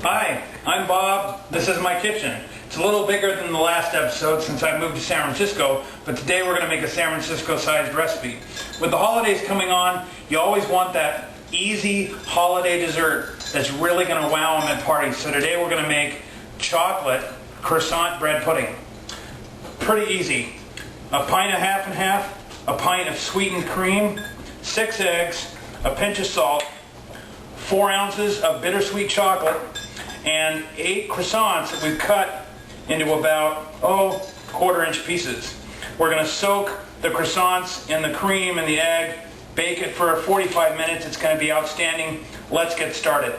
Hi, I'm Bob. This is my kitchen. It's a little bigger than the last episode since I moved to San Francisco, but today we're going to make a San Francisco-sized recipe. With the holidays coming on, you always want that easy holiday dessert that's really going to wow them at parties. So today we're going to make chocolate croissant bread pudding. Pretty easy. A pint of half and half, a pint of sweetened cream, 6 eggs, a pinch of salt, 4 ounces of bittersweet chocolate, and 8 croissants that we've cut into about, quarter-inch pieces. We're going to soak the croissants in the cream and the egg, bake it for 45 minutes. It's going to be outstanding. Let's get started.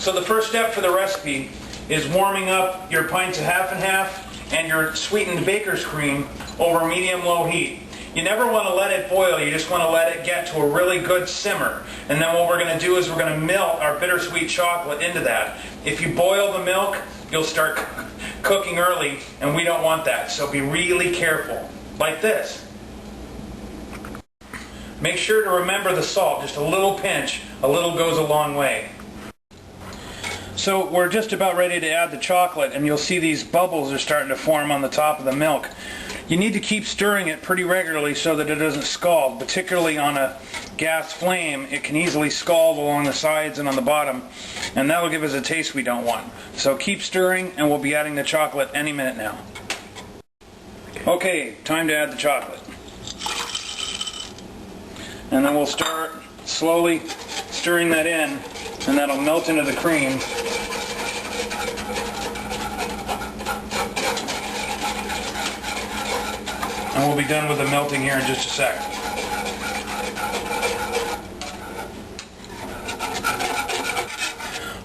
So the first step for the recipe is warming up your pints of half and half and your sweetened baker's cream over medium-low heat. You never want to let it boil, you just want to let it get to a really good simmer. And then what we're going to do is we're going to melt our bittersweet chocolate into that. If you boil the milk, you'll start cooking early, and we don't want that. So be really careful, like this. Make sure to remember the salt, just a little pinch, a little goes a long way. So we're just about ready to add the chocolate, and you'll see these bubbles are starting to form on the top of the milk. You need to keep stirring it pretty regularly so that it doesn't scald, particularly on a gas flame. It can easily scald along the sides and on the bottom, and that'll give us a taste we don't want. So keep stirring, and we'll be adding the chocolate any minute now. Okay, time to add the chocolate. And then we'll start slowly stirring that in, and that'll melt into the cream. And we'll be done with the melting here in just a sec.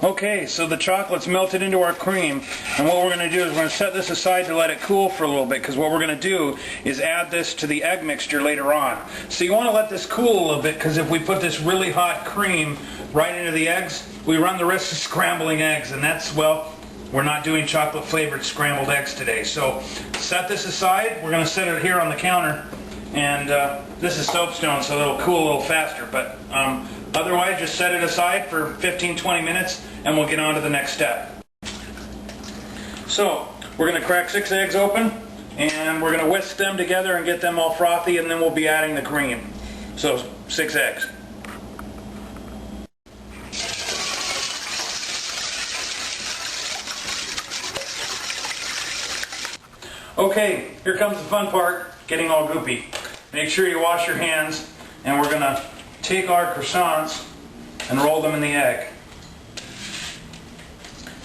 Okay, so the chocolate's melted into our cream, and what we're going to do is we're going to set this aside to let it cool for a little bit, because what we're going to do is add this to the egg mixture later on. So you want to let this cool a little bit, because if we put this really hot cream right into the eggs, we run the risk of scrambling eggs, and that's, well, we're not doing chocolate flavored scrambled eggs today. So set this aside. We're going to set it here on the counter, and this is soapstone, so it'll cool a little faster, but otherwise just set it aside for 15-20 minutes and we'll get on to the next step. So we're going to crack 6 eggs open, and we're going to whisk them together and get them all frothy, and then we'll be adding the cream. So 6 eggs. Okay, here comes the fun part, getting all goopy. Make sure you wash your hands, and we're going to take our croissants and roll them in the egg.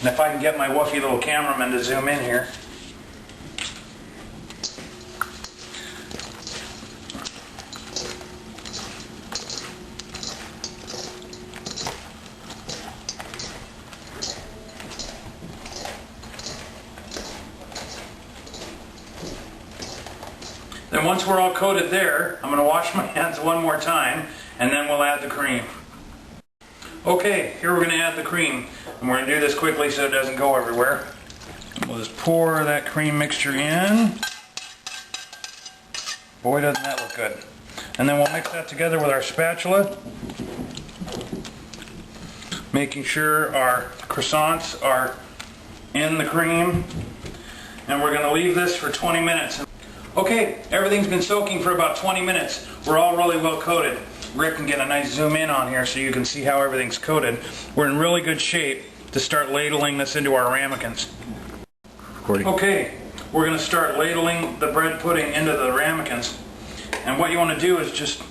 And if I can get my woofy little cameraman to zoom in here. Then once we're all coated there, I'm going to wash my hands one more time, and then we'll add the cream. Okay, here we're going to add the cream, and we're going to do this quickly so it doesn't go everywhere. We'll just pour that cream mixture in. Boy, doesn't that look good. And then we'll mix that together with our spatula, making sure our croissants are in the cream, and we're going to leave this for 20 minutes. Okay, everything's been soaking for about 20 minutes. We're all really well coated. Rick can get a nice zoom in on here so you can see how everything's coated. We're in really good shape to start ladling this into our ramekins. Okay, we're going to start ladling the bread pudding into the ramekins. And what you want to do is just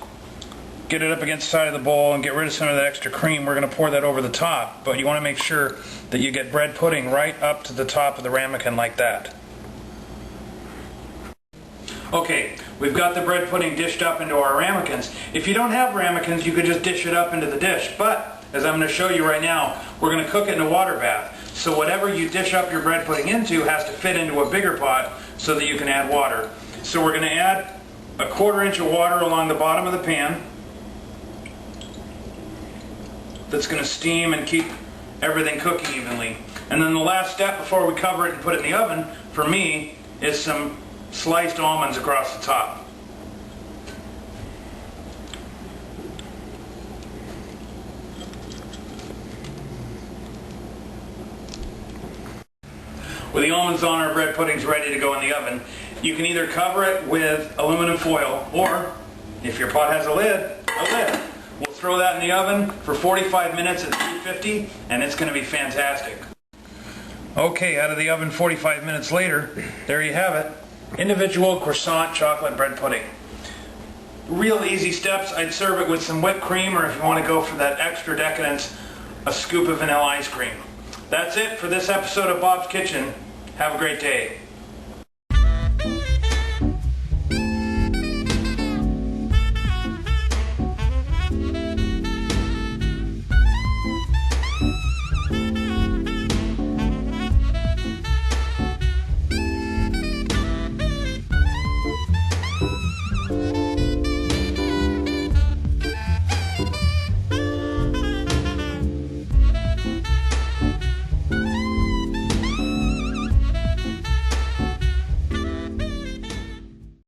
get it up against the side of the bowl and get rid of some of that extra cream. We're going to pour that over the top, but you want to make sure that you get bread pudding right up to the top of the ramekin like that. Okay, we've got the bread pudding dished up into our ramekins. If you don't have ramekins, you could just dish it up into the dish. But, as I'm going to show you right now, we're going to cook it in a water bath. So whatever you dish up your bread pudding into has to fit into a bigger pot so that you can add water. So we're going to add a 1/4 inch of water along the bottom of the pan. That's going to steam and keep everything cooking evenly. And then the last step before we cover it and put it in the oven, for me, is some sliced almonds across the top. With the almonds on, our bread pudding's ready to go in the oven. You can either cover it with aluminum foil, or if your pot has a lid, We'll throw that in the oven for 45 minutes at 350, and it's going to be fantastic. Okay, out of the oven 45 minutes later, there you have it. Individual croissant chocolate bread pudding. Real easy steps. I'd serve it with some whipped cream, or if you want to go for that extra decadence, a scoop of vanilla ice cream. That's it for this episode of Bob's Kitchen. Have a great day.